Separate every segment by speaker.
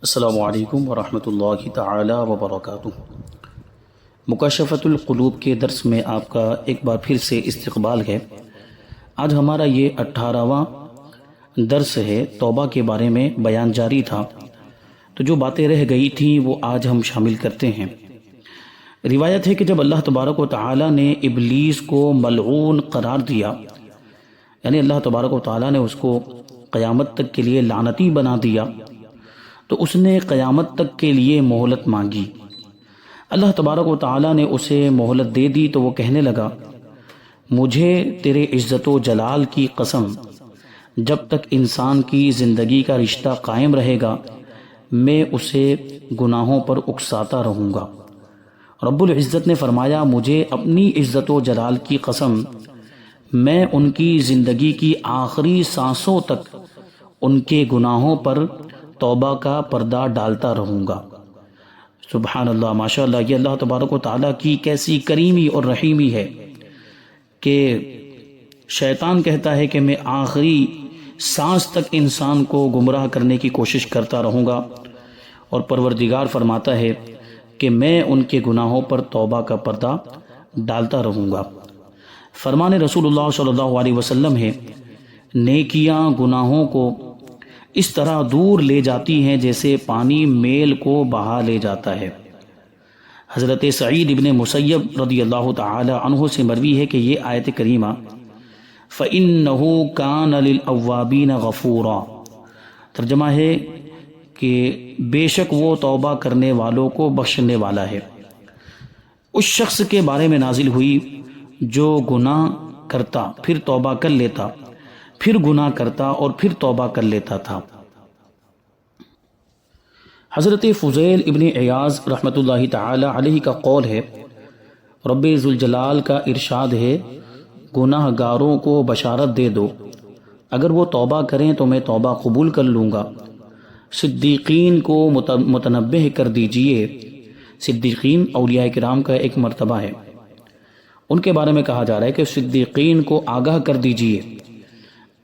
Speaker 1: السلام علیکم ورحمۃ اللہ تعالی وبرکاتہ۔ مکاشفۃ القلوب کے درس میں آپ کا ایک بار پھر سے استقبال ہے۔ آج ہمارا یہ 18واں درس ہے۔ توبہ کے بارے میں بیان جاری تھا، تو جو باتیں رہ گئی تھیں وہ آج ہم شامل کرتے ہیں۔ روایت ہے کہ جب اللہ تبارک و تعالی نے ابلیس کو ملعون قرار دیا، یعنی اللہ تبارک و تعالی نے اس کو قیامت تک کے لیے لعنتی بنا دیا، تو اس نے قیامت تک کے لیے مہلت مانگی۔ اللہ تبارک و تعالی نے اسے مہلت دے دی تو وہ کہنے لگا، مجھے تیرے عزت و جلال کی قسم، جب تک انسان کی زندگی کا رشتہ قائم رہے گا میں اسے گناہوں پر اکساتا رہوں گا۔ رب العزت نے فرمایا، مجھے اپنی عزت و جلال کی قسم، میں ان کی زندگی کی آخری سانسوں تک ان کے گناہوں پر توبہ کا پردہ ڈالتا رہوں گا۔ سبحان اللہ، ماشاء اللہ، یہ اللہ تبارک و تعالیٰ کی کیسی کریمی اور رحیمی ہے کہ شیطان کہتا ہے کہ میں آخری سانس تک انسان کو گمراہ کرنے کی کوشش کرتا رہوں گا، اور پروردگار فرماتا ہے کہ میں ان کے گناہوں پر توبہ کا پردہ ڈالتا رہوں گا۔ فرمان رسول اللہ صلی اللہ علیہ وسلم ہے، نیکیاں گناہوں کو اس طرح دور لے جاتی ہیں جیسے پانی میل کو بہا لے جاتا ہے۔ حضرت سعید ابن مسیب رضی اللہ تعالی عنہ سے مروی ہے کہ یہ آیت کریمہ فَإِنَّهُ كَانَ لِلْأَوَّابِينَ غَفُورًا ترجمہ ہے کہ بے شک وہ توبہ کرنے والوں کو بخشنے والا ہے۔ اس شخص کے بارے میں نازل ہوئی جو گناہ کرتا پھر توبہ کر لیتا، پھر گناہ کرتا اور پھر توبہ کر لیتا تھا۔ حضرت فضیل ابن عیاض رحمۃ اللہ تعالی علیہ کا قول ہے، رب ذوالجلال کا ارشاد ہے، گناہ گاروں کو بشارت دے دو، اگر وہ توبہ کریں تو میں توبہ قبول کر لوں گا۔ صدیقین کو متنبہ کر دیجئے۔ صدیقین اولیاء کرام کا ایک مرتبہ ہے، ان کے بارے میں کہا جا رہا ہے کہ صدیقین کو آگاہ کر دیجئے،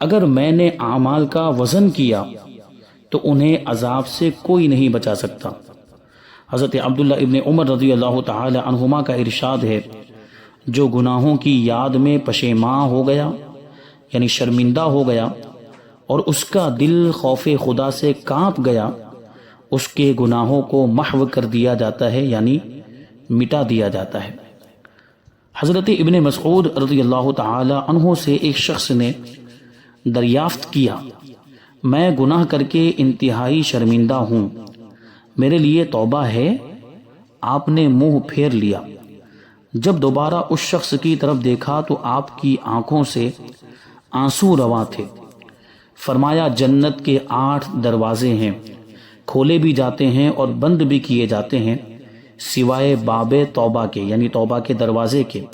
Speaker 1: اگر میں نے اعمال کا وزن کیا تو انہیں عذاب سے کوئی نہیں بچا سکتا۔ حضرت عبداللہ ابن عمر رضی اللہ تعالی عنہما کا ارشاد ہے، جو گناہوں کی یاد میں پشیماں ہو گیا، یعنی شرمندہ ہو گیا، اور اس کا دل خوف خدا سے کانپ گیا، اس کے گناہوں کو محو کر دیا جاتا ہے، یعنی مٹا دیا جاتا ہے۔ حضرت ابن مسعود رضی اللہ تعالی عنہ سے ایک شخص نے دریافت کیا، میں گناہ کر کے انتہائی شرمندہ ہوں، میرے لیے توبہ ہے؟ آپ نے منہ پھیر لیا۔ جب دوبارہ اس شخص کی طرف دیکھا تو آپ کی آنکھوں سے آنسو رواں تھے۔ فرمایا، جنت کے 8 دروازے ہیں، کھولے بھی جاتے ہیں اور بند بھی کیے جاتے ہیں، سوائے باب توبہ کے، یعنی توبہ کے دروازے کے،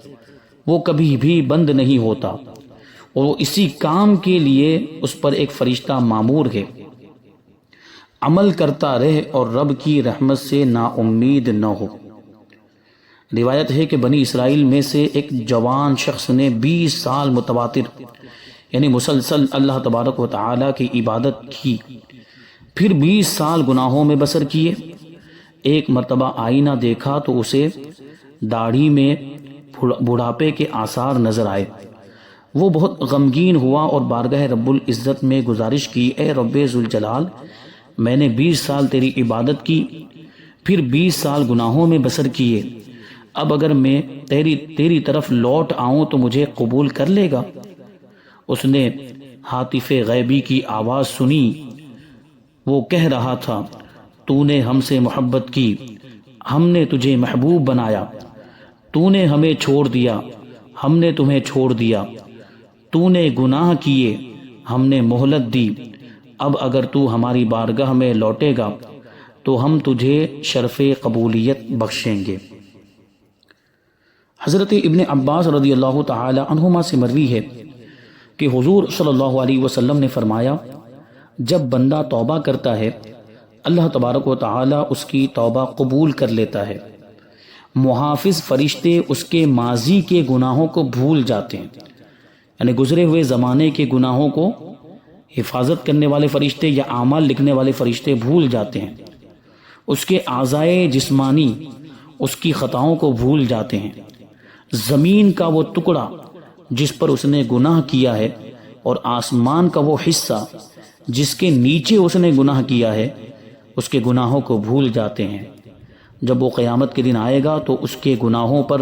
Speaker 1: وہ کبھی بھی بند نہیں ہوتا، اور اسی کام کے لیے اس پر ایک فرشتہ مامور ہے۔ عمل کرتا رہ اور رب کی رحمت سے نا امید نہ ہو۔ روایت ہے کہ بنی اسرائیل میں سے ایک جوان شخص نے 20 سال متواتر یعنی مسلسل اللہ تبارک و تعالی کی عبادت کی، پھر 20 سال گناہوں میں بسر کیے۔ ایک مرتبہ آئینہ دیکھا تو اسے داڑھی میں بڑھاپے کے آثار نظر آئے۔ وہ بہت غمگین ہوا اور بارگاہ رب العزت میں گزارش کی، اے رب ذوالجلال، میں نے 20 سال تیری عبادت کی، پھر 20 سال گناہوں میں بسر کیے، اب اگر میں تیری طرف لوٹ آؤں تو مجھے قبول کر لے گا؟ اس نے ہاتف غیبی کی آواز سنی، وہ کہہ رہا تھا، تو نے ہم سے محبت کی، ہم نے تجھے محبوب بنایا، تو نے ہمیں چھوڑ دیا، ہم نے تمہیں چھوڑ دیا، تو نے گناہ کیے، ہم نے مہلت دی، اب اگر تو ہماری بارگاہ میں لوٹے گا تو ہم تجھے شرف قبولیت بخشیں گے۔ حضرت ابن عباس رضی اللہ تعالی عنہما سے مروی ہے کہ حضور صلی اللہ علیہ وسلم نے فرمایا، جب بندہ توبہ کرتا ہے اللہ تبارک و تعالی اس کی توبہ قبول کر لیتا ہے۔ محافظ فرشتے اس کے ماضی کے گناہوں کو بھول جاتے ہیں، یعنی گزرے ہوئے زمانے کے گناہوں کو حفاظت کرنے والے فرشتے یا اعمال لکھنے والے فرشتے بھول جاتے ہیں، اس کے اعضائے جسمانی اس کی خطاؤں کو بھول جاتے ہیں۔ زمین کا وہ ٹکڑا جس پر اس نے گناہ کیا ہے اور آسمان کا وہ حصہ جس کے نیچے اس نے گناہ کیا ہے، اس کے گناہوں کو بھول جاتے ہیں۔ جب وہ قیامت کے دن آئے گا تو اس کے گناہوں پر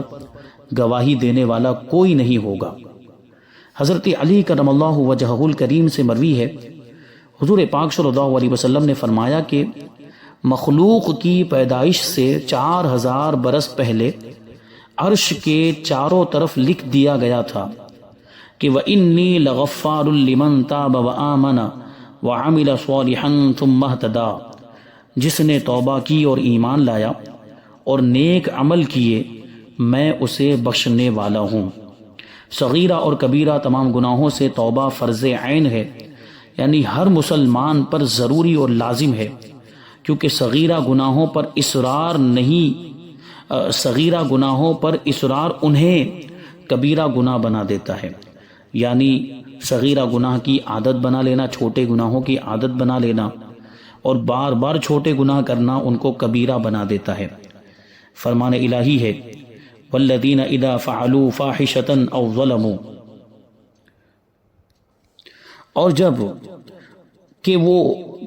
Speaker 1: گواہی دینے والا کوئی نہیں ہوگا۔ حضرت علی کرم اللہ وجہہ الکریم سے مروی ہے، حضور پاک صلی اللہ علیہ وسلم نے فرمایا کہ مخلوق کی پیدائش سے 4000 برس پہلے عرش کے چاروں طرف لکھ دیا گیا تھا کہ وَإِنِّي لَغَفَّارٌ لِمَن تَابَ وَآمَنَ وَعَمِلَ صَالِحًا ثُمَّ اهْتَدَىٰ، جس نے توبہ کی اور ایمان لایا اور نیک عمل کیے میں اسے بخشنے والا ہوں۔ صغیرہ اور کبیرہ تمام گناہوں سے توبہ فرض عین ہے، یعنی ہر مسلمان پر ضروری اور لازم ہے، کیونکہ صغیرہ گناہوں پر اصرار انہیں کبیرہ گناہ بنا دیتا ہے، یعنی صغیرہ گناہ کی عادت بنا لینا، چھوٹے گناہوں کی عادت بنا لینا اور بار بار چھوٹے گناہ کرنا ان کو کبیرہ بنا دیتا ہے۔ فرمان الہی ہے والذین اذا فعلوا فاحشۃ او ظلموا، اور جب کہ وہ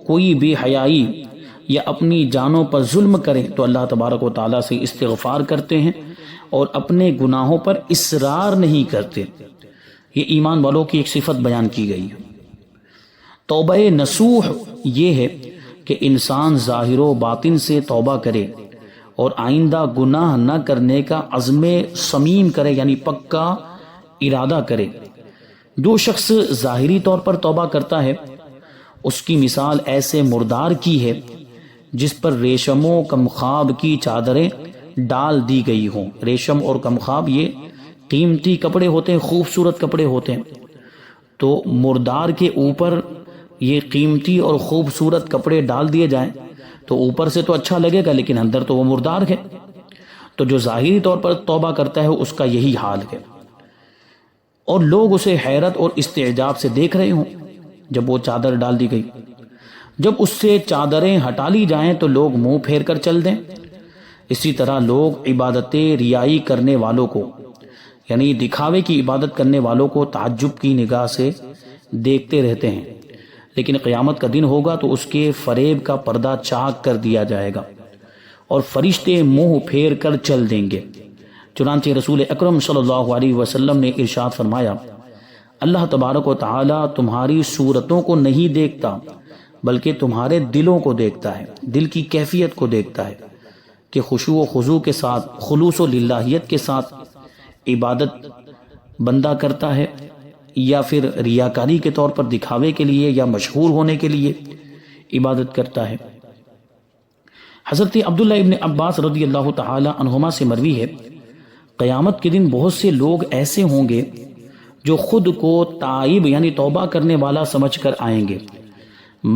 Speaker 1: کوئی بے حیائی یا اپنی جانوں پر ظلم کرے تو اللہ تبارک و تعالیٰ سے استغفار کرتے ہیں اور اپنے گناہوں پر اصرار نہیں کرتے۔ یہ ایمان والوں کی ایک صفت بیان کی گئی ہے۔ توبہ نصوح یہ ہے کہ انسان ظاہر و باطن سے توبہ کرے اور آئندہ گناہ نہ کرنے کا عزم صمیم کرے، یعنی پکا ارادہ کرے۔ جو شخص ظاہری طور پر توبہ کرتا ہے اس کی مثال ایسے مردار کی ہے جس پر ریشم و کمخاب کی چادریں ڈال دی گئی ہوں۔ ریشم اور کمخاب یہ قیمتی کپڑے ہوتے ہیں، خوبصورت کپڑے ہوتے ہیں، تو مردار کے اوپر یہ قیمتی اور خوبصورت کپڑے ڈال دیے جائیں تو اوپر سے تو اچھا لگے گا لیکن اندر تو وہ مردار ہے۔ تو جو ظاہری طور پر توبہ کرتا ہے اس کا یہی حال ہے، اور لوگ اسے حیرت اور استعجاب سے دیکھ رہے ہوں جب وہ چادر ڈال دی گئی۔ جب اس سے چادریں ہٹا لی جائیں تو لوگ منہ پھیر کر چل دیں۔ اسی طرح لوگ عبادت ریائی کرنے والوں کو، یعنی دکھاوے کی عبادت کرنے والوں کو تعجب کی نگاہ سے دیکھتے رہتے ہیں، لیکن قیامت کا دن ہوگا تو اس کے فریب کا پردہ چاک کر دیا جائے گا اور فرشتے منہ پھیر کر چل دیں گے۔ چنانچہ رسول اکرم صلی اللہ علیہ وسلم نے ارشاد فرمایا، اللہ تبارک و تعالی تمہاری صورتوں کو نہیں دیکھتا بلکہ تمہارے دلوں کو دیکھتا ہے، دل کی کیفیت کو دیکھتا ہے کہ خشوع و خضوع کے ساتھ، خلوص و للہیت کے ساتھ عبادت بندہ کرتا ہے یا پھر ریاکاری کے طور پر دکھاوے کے لیے یا مشہور ہونے کے لیے عبادت کرتا ہے۔ حضرت عبداللہ ابن عباس رضی اللہ تعالی عنہما سے مروی ہے، قیامت کے دن بہت سے لوگ ایسے ہوں گے جو خود کو تائب یعنی توبہ کرنے والا سمجھ کر آئیں گے،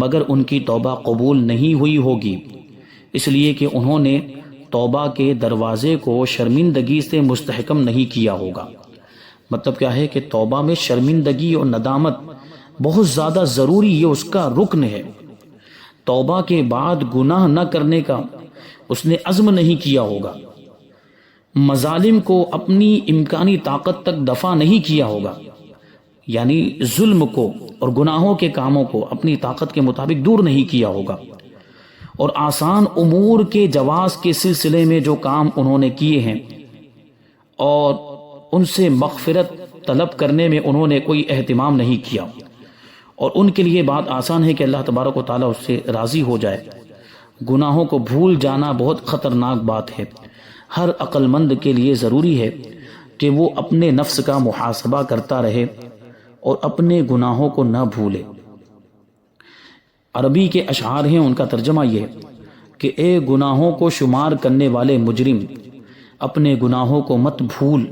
Speaker 1: مگر ان کی توبہ قبول نہیں ہوئی ہوگی، اس لیے کہ انہوں نے توبہ کے دروازے کو شرمندگی سے مستحکم نہیں کیا ہوگا۔ مطلب کیا ہے کہ توبہ میں شرمندگی اور ندامت بہت زیادہ ضروری، یہ اس کا رکن ہے۔ توبہ کے بعد گناہ نہ کرنے کا اس نے عزم نہیں کیا ہوگا، مظالم کو اپنی امکانی طاقت تک دفع نہیں کیا ہوگا، یعنی ظلم کو اور گناہوں کے کاموں کو اپنی طاقت کے مطابق دور نہیں کیا ہوگا، اور آسان امور کے جواز کے سلسلے میں جو کام انہوں نے کیے ہیں اور ان سے مغفرت طلب کرنے میں انہوں نے کوئی اہتمام نہیں کیا، اور ان کے لیے بات آسان ہے کہ اللہ تبارک و تعالیٰ اس سے راضی ہو جائے۔ گناہوں کو بھول جانا بہت خطرناک بات ہے۔ ہر عقل مند کے لیے ضروری ہے کہ وہ اپنے نفس کا محاسبہ کرتا رہے اور اپنے گناہوں کو نہ بھولے۔ عربی کے اشعار ہیں، ان کا ترجمہ یہ ہے کہ اے گناہوں کو شمار کرنے والے مجرم، اپنے گناہوں کو مت بھول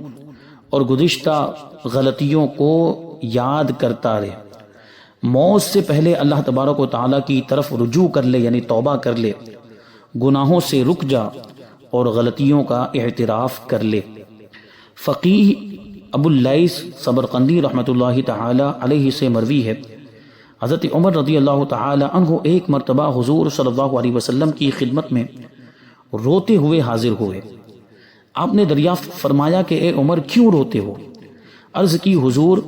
Speaker 1: اور گزشتہ غلطیوں کو یاد کرتا رہے۔ موت سے پہلے اللہ تبارک و تعالیٰ کی طرف رجوع کر لے، یعنی توبہ کر لے، گناہوں سے رک جا اور غلطیوں کا اعتراف کر لے۔ فقیہ ابو اللیث سمرقندی رحمۃ اللہ تعالی علیہ سے مروی ہے، حضرت عمر رضی اللہ تعالی عنہ ایک مرتبہ حضور صلی اللہ علیہ وسلم کی خدمت میں روتے ہوئے حاضر ہوئے۔ آپ نے دریافت فرمایا کہ اے عمر کیوں روتے ہو؟ عرض کی حضور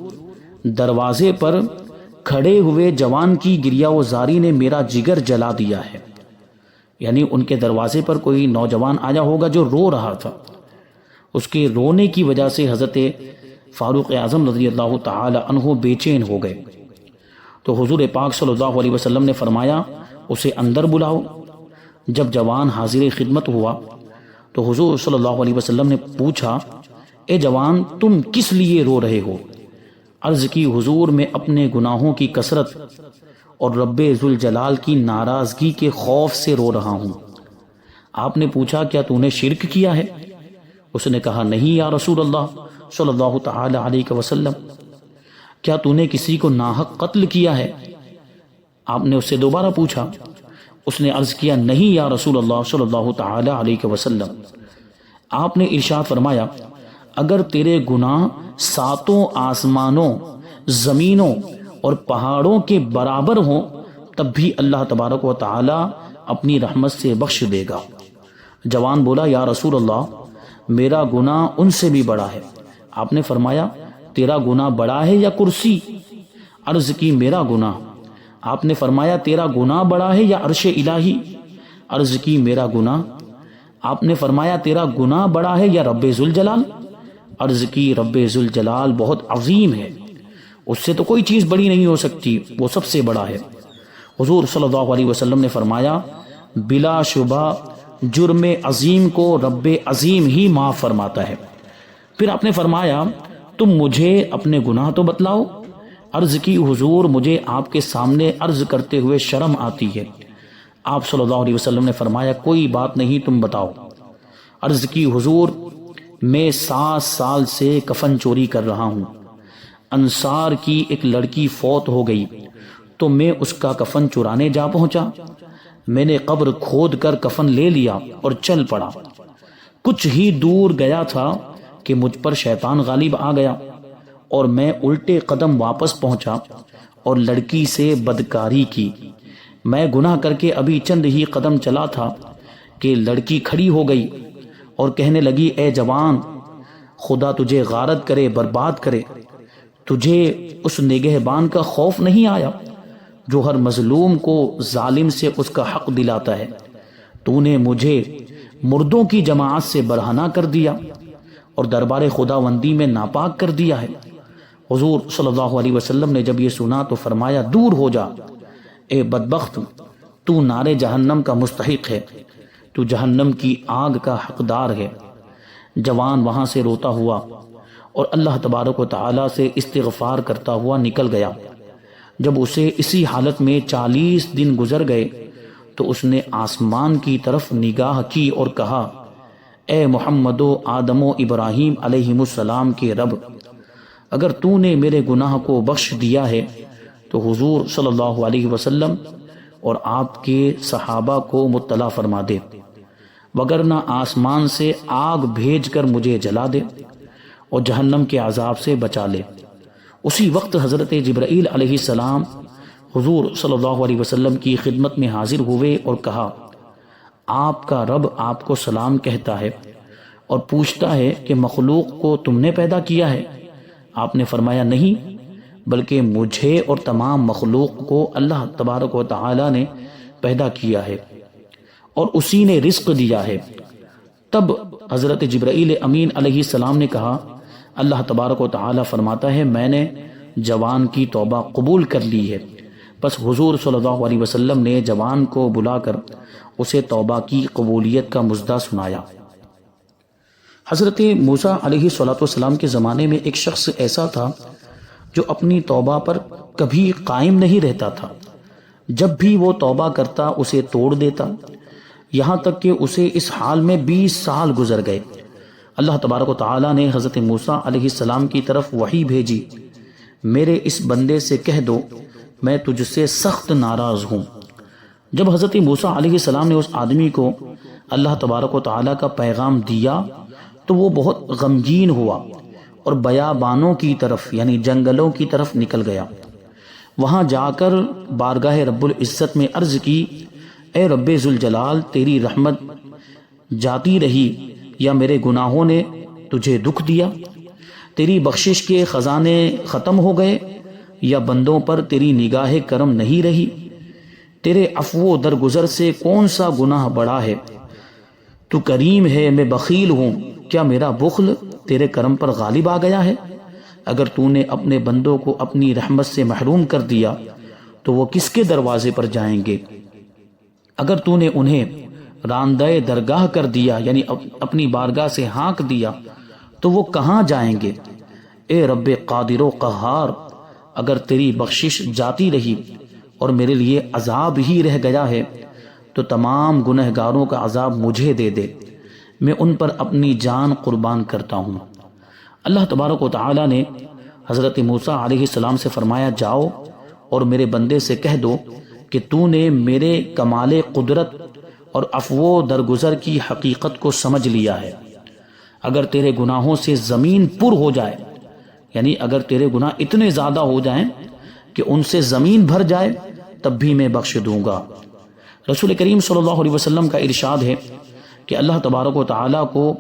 Speaker 1: دروازے پر کھڑے ہوئے جوان کی گریہ و زاری نے میرا جگر جلا دیا ہے۔ یعنی ان کے دروازے پر کوئی نوجوان آیا ہوگا جو رو رہا تھا، اس کے رونے کی وجہ سے حضرت فاروق اعظم رضی اللہ تعالی عنہ بے چین ہو گئے۔ تو حضور پاک صلی اللہ علیہ وسلم نے فرمایا اسے اندر بلاؤ۔ جب جوان حاضر خدمت ہوا تو حضور صلی اللہ علیہ وسلم نے پوچھا اے جوان تم کس لیے رو رہے ہو؟ عرض کی حضور میں اپنے گناہوں کی کثرت اور رب ذوالجلال کی ناراضگی کے خوف سے رو رہا ہوں۔ آپ نے پوچھا کیا تو نے شرک کیا ہے؟ اس نے کہا نہیں یا رسول اللہ صلی اللہ تعالی علیہ وسلم۔ کیا تو نے کسی کو ناحق قتل کیا ہے؟ آپ نے اس سے دوبارہ پوچھا۔ اس نے عرض کیا نہیں یا رسول اللہ صلی اللہ تعالی علیہ وسلم۔ آپ نے ارشاد فرمایا اگر تیرے گناہ ساتوں آسمانوں زمینوں اور پہاڑوں کے برابر ہوں تب بھی اللہ تبارک و تعالی اپنی رحمت سے بخش دے گا۔ جوان بولا یا رسول اللہ میرا گناہ ان سے بھی بڑا ہے۔ آپ نے فرمایا تیرا گناہ بڑا ہے یا کرسی؟ عرض کی میرا گناہ۔ آپ نے فرمایا تیرا گناہ بڑا ہے یا عرش الہی؟ عرض کی میرا گناہ۔ آپ نے فرمایا تیرا گناہ بڑا ہے یا رب ذوالجلال؟ عرض کی رب ذوالجلال بہت عظیم ہے، اس سے تو کوئی چیز بڑی نہیں ہو سکتی، وہ سب سے بڑا ہے۔ حضور صلی اللہ علیہ وسلم نے فرمایا بلا شبہ جرم عظیم کو رب عظیم ہی معاف فرماتا ہے۔ پھر آپ نے فرمایا تم مجھے اپنے گناہ تو بتلاؤ۔ عرض کی حضور مجھے آپ کے سامنے عرض کرتے ہوئے شرم آتی ہے۔ آپ صلی اللہ علیہ وسلم نے فرمایا کوئی بات نہیں تم بتاؤ۔ عرض کی حضور میں 7 سال سے کفن چوری کر رہا ہوں، انصار کی ایک لڑکی فوت ہو گئی تو میں اس کا کفن چرانے جا پہنچا، میں نے قبر کھود کر کفن لے لیا اور چل پڑا۔ کچھ ہی دور گیا تھا کہ مجھ پر شیطان غالب آ گیا اور میں الٹے قدم واپس پہنچا اور لڑکی سے بدکاری کی۔ میں گناہ کر کے ابھی چند ہی قدم چلا تھا کہ لڑکی کھڑی ہو گئی اور کہنے لگی اے جوان خدا تجھے غارت کرے برباد کرے، تجھے اس نگہبان کا خوف نہیں آیا جو ہر مظلوم کو ظالم سے اس کا حق دلاتا ہے؟ تو نے مجھے مردوں کی جماعت سے برہنہ کر دیا اور دربار خداوندی میں ناپاک کر دیا ہے۔ حضور صلی اللہ علیہ وسلم نے جب یہ سنا تو فرمایا دور ہو جا اے بدبخت، تو نار جہنم کا مستحق ہے، تو جہنم کی آگ کا حقدار ہے۔ جوان وہاں سے روتا ہوا اور اللہ تبارک و تعالی سے استغفار کرتا ہوا نکل گیا۔ جب اسے اسی حالت میں 40 دن گزر گئے تو اس نے آسمان کی طرف نگاہ کی اور کہا اے محمد و آدم و ابراہیم علیہم السلام کے رب، اگر تو نے میرے گناہ کو بخش دیا ہے تو حضور صلی اللہ علیہ وسلم اور آپ کے صحابہ کو مطلع فرما دے، وگرنہ آسمان سے آگ بھیج کر مجھے جلا دے اور جہنم کے عذاب سے بچا لے۔ اسی وقت حضرت جبرائیل علیہ السلام حضور صلی اللہ علیہ وسلم کی خدمت میں حاضر ہوئے اور کہا آپ کا رب آپ کو سلام کہتا ہے اور پوچھتا ہے کہ مخلوق کو تم نے پیدا کیا ہے؟ آپ نے فرمایا نہیں، بلکہ مجھے اور تمام مخلوق کو اللہ تبارک و تعالی نے پیدا کیا ہے اور اسی نے رزق دیا ہے۔ تب حضرت جبرائیل امین علیہ السلام نے کہا اللہ تبارک و تعالی فرماتا ہے میں نے جوان کی توبہ قبول کر لی ہے۔ بس حضور صلی اللہ علیہ وسلم نے جوان کو بلا کر اسے توبہ کی قبولیت کا مژدہ سنایا۔ حضرت موسیٰ علیہ السلام کے زمانے میں ایک شخص ایسا تھا جو اپنی توبہ پر کبھی قائم نہیں رہتا تھا، جب بھی وہ توبہ کرتا اسے توڑ دیتا، یہاں تک کہ اسے اس حال میں 20 سال گزر گئے۔ اللہ تبارک و تعالی نے حضرت موسیٰ علیہ السلام کی طرف وحی بھیجی میرے اس بندے سے کہہ دو میں تجھ سے سخت ناراض ہوں۔ جب حضرت موسیٰ علیہ السلام نے اس آدمی کو اللہ تبارک و تعالی کا پیغام دیا تو وہ بہت غمگین ہوا اور بیابانوں کی طرف یعنی جنگلوں کی طرف نکل گیا۔ وہاں جا کر بارگاہ رب العزت میں عرض کی، اے رب ذوالجلال، تیری رحمت جاتی رہی یا میرے گناہوں نے تجھے دکھ دیا؟ تیری بخشش کے خزانے ختم ہو گئے یا بندوں پر تیری نگاہ کرم نہیں رہی؟ تیرے عفو و درگزر سے کون سا گناہ بڑا ہے؟ تو کریم ہے، میں بخیل ہوں، کیا میرا بخل تیرے کرم پر غالب آ گیا ہے؟ اگر تو نے اپنے بندوں کو اپنی رحمت سے محروم کر دیا تو وہ کس کے دروازے پر جائیں گے؟ اگر تو نے انہیں راندہ درگاہ کر دیا، یعنی اپنی بارگاہ سے ہانک دیا، تو وہ کہاں جائیں گے؟ اے رب قادر و قہار، اگر تیری بخشش جاتی رہی اور میرے لیے عذاب ہی رہ گیا ہے تو تمام گنہگاروں کا عذاب مجھے دے دے، میں ان پر اپنی جان قربان کرتا ہوں۔ اللہ تبارک و تعالی نے حضرت موسیٰ علیہ السلام سے فرمایا، جاؤ اور میرے بندے سے کہہ دو کہ تو نے میرے کمال قدرت اور عفو و درگزر کی حقیقت کو سمجھ لیا ہے۔ اگر تیرے گناہوں سے زمین پر ہو جائے، یعنی اگر تیرے گناہ اتنے زیادہ ہو جائیں کہ ان سے زمین بھر جائے، تب بھی میں بخش دوں گا۔ رسول کریم صلی اللہ علیہ وسلم کا ارشاد ہے کہ اللہ تبارک و تعالیٰ کو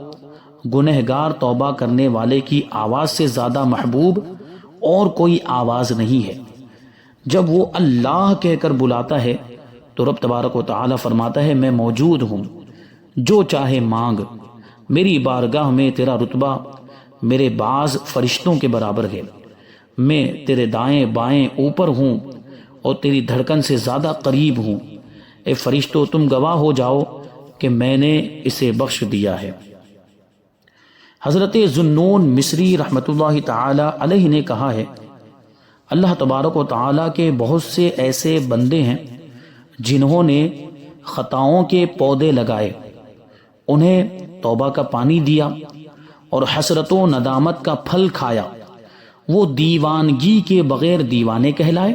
Speaker 1: گنہگار توبہ کرنے والے کی آواز سے زیادہ محبوب اور کوئی آواز نہیں ہے۔ جب وہ اللہ کہہ کر بلاتا ہے تو رب تبارک و تعالیٰ فرماتا ہے، میں موجود ہوں، جو چاہے مانگ، میری بارگاہ میں تیرا رتبہ میرے بعض فرشتوں کے برابر ہے، میں تیرے دائیں بائیں اوپر ہوں اور تیری دھڑکن سے زیادہ قریب ہوں، اے فرشتوں تم گواہ ہو جاؤ کہ میں نے اسے بخش دیا ہے۔ حضرت ذوالنون مصری رحمۃ اللہ تعالی علیہ نے کہا ہے، اللہ تبارک و تعالیٰ کے بہت سے ایسے بندے ہیں جنہوں نے خطاؤں کے پودے لگائے، انہیں توبہ کا پانی دیا اور حسرت و ندامت کا پھل کھایا، وہ دیوانگی کے بغیر دیوانے کہلائے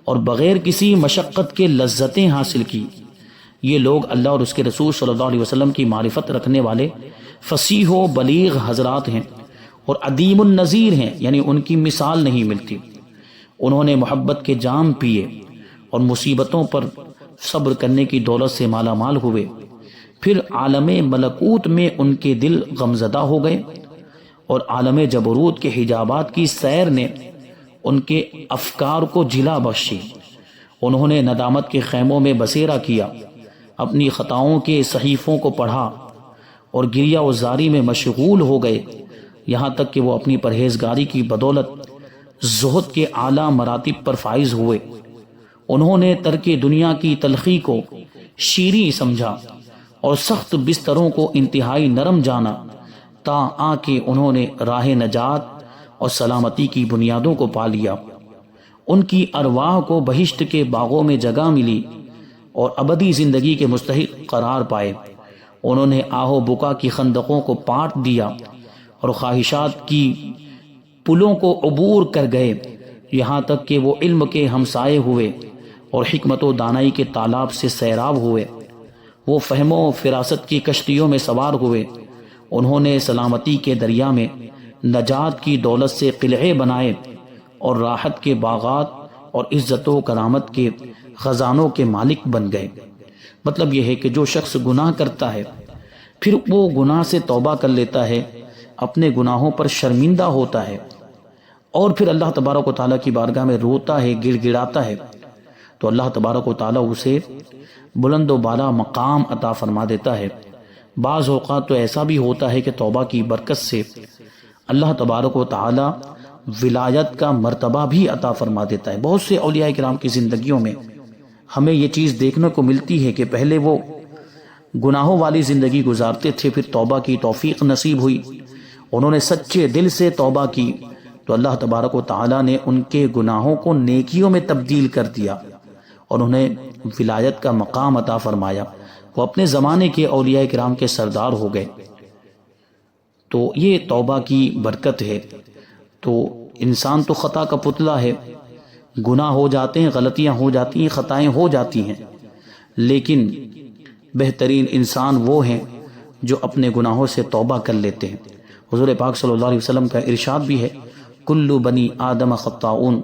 Speaker 1: اور بغیر کسی مشقت کے لذتیں حاصل کی۔ یہ لوگ اللہ اور اس کے رسول صلی اللہ علیہ وسلم کی معرفت رکھنے والے فصیح و بلیغ حضرات ہیں اور عدیم النظیر ہیں، یعنی ان کی مثال نہیں ملتی۔ انہوں نے محبت کے جام پیے اور مصیبتوں پر صبر کرنے کی دولت سے مالا مال ہوئے، پھر عالم ملکوت میں ان کے دل غمزدہ ہو گئے اور عالم جبروت کے حجابات کی سیر نے ان کے افکار کو جلا بخشی۔ انہوں نے ندامت کے خیموں میں بسیرا کیا، اپنی خطاؤں کے صحیفوں کو پڑھا اور گریہ و زاری میں مشغول ہو گئے، یہاں تک کہ وہ اپنی پرہیزگاری کی بدولت زہد کے اعلیٰ مراتب پر فائز ہوئے۔ انہوں نے ترک دنیا کی تلخی کو شیریں سمجھا اور سخت بستروں کو انتہائی نرم جانا، تا آ کے انہوں نے راہ نجات اور سلامتی کی بنیادوں کو پا لیا۔ ان کی ارواح کو بہشت کے باغوں میں جگہ ملی اور ابدی زندگی کے مستحق قرار پائے۔ انہوں نے آہ و بکا کی خندقوں کو پاٹ دیا اور خواہشات کی پلوں کو عبور کر گئے، یہاں تک کہ وہ علم کے ہمسائے ہوئے اور حکمت و دانائی کے تالاب سے سیراب ہوئے۔ وہ فہم و فراست کی کشتیوں میں سوار ہوئے۔ انہوں نے سلامتی کے دریا میں نجات کی دولت سے قلعے بنائے اور راحت کے باغات اور عزت و کرامت کے خزانوں کے مالک بن گئے۔ مطلب یہ ہے کہ جو شخص گناہ کرتا ہے پھر وہ گناہ سے توبہ کر لیتا ہے، اپنے گناہوں پر شرمندہ ہوتا ہے اور پھر اللہ تبارک و تعالیٰ کی بارگاہ میں روتا ہے، گڑ گڑاتا ہے، تو اللہ تبارک و تعالیٰ اسے بلند و بالا مقام عطا فرما دیتا ہے۔ بعض اوقات تو ایسا بھی ہوتا ہے کہ توبہ کی برکت سے اللہ تبارک و تعالیٰ ولایت کا مرتبہ بھی عطا فرما دیتا ہے۔ بہت سے اولیاء کرام کی زندگیوں میں ہمیں یہ چیز دیکھنے کو ملتی ہے کہ پہلے وہ گناہوں والی زندگی گزارتے تھے، پھر توبہ کی توفیق نصیب ہوئی، انہوں نے سچے دل سے توبہ کی تو اللہ تبارک و تعالیٰ نے ان کے گناہوں کو نیکیوں میں تبدیل کر دیا اور انہیں ولایت کا مقام عطا فرمایا۔ وہ اپنے زمانے کے اولیاء کرام کے سردار ہو گئے۔ تو یہ توبہ کی برکت ہے۔ تو انسان تو خطا کا پتلا ہے، گناہ ہو جاتے ہیں، غلطیاں ہو جاتی ہیں، خطائیں ہو جاتی ہیں، لیکن بہترین انسان وہ ہیں جو اپنے گناہوں سے توبہ کر لیتے ہیں۔ حضور پاک صلی اللہ علیہ وسلم کا ارشاد بھی ہے، کل بنی آدم خطاؤن،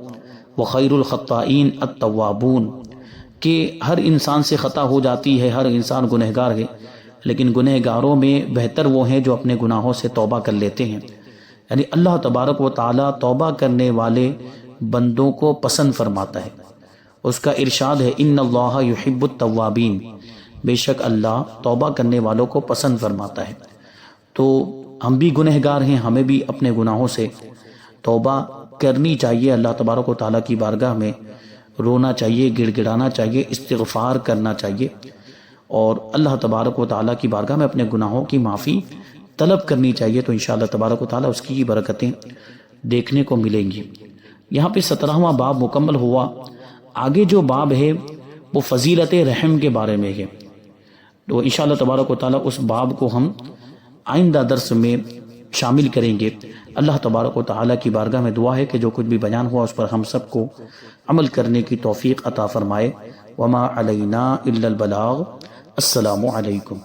Speaker 1: وخیر الخطائین التوابون، کہ ہر انسان سے خطا ہو جاتی ہے، ہر انسان گنہگار ہے، لیکن گنہگاروں میں بہتر وہ ہیں جو اپنے گناہوں سے توبہ کر لیتے ہیں۔ یعنی اللہ تبارک و تعالیٰ توبہ کرنے والے بندوں کو پسند فرماتا ہے۔ اس کا ارشاد ہے ان اللہ یحب التوابین، بے شک اللہ توبہ کرنے والوں کو پسند فرماتا ہے۔ تو ہم بھی گنہگار ہیں، ہمیں بھی اپنے گناہوں سے توبہ کرنی چاہیے، اللہ تبارک و تعالیٰ کی بارگاہ میں رونا چاہیے، گڑ گڑانا چاہیے، استغفار کرنا چاہیے، اور اللہ تبارک و تعالیٰ کی بارگاہ میں اپنے گناہوں کی معافی طلب کرنی چاہیے، تو انشاءاللہ تبارک و تعالیٰ اس کی برکتیں دیکھنے کو ملیں گی۔ یہاں پہ 17واں باب مکمل ہوا۔ آگے جو باب ہے وہ فضیلت رحم کے بارے میں ہے، تو انشاءاللہ تبارک و تعالیٰ اس باب کو ہم آئندہ درس میں شامل کریں گے۔ اللہ تبارک و تعالیٰ کی بارگاہ میں دعا ہے کہ جو کچھ بھی بیان ہوا اس پر ہم سب کو عمل کرنے کی توفیق عطا فرمائے۔ وما علینا الا البلاغ۔ السلام علیکم۔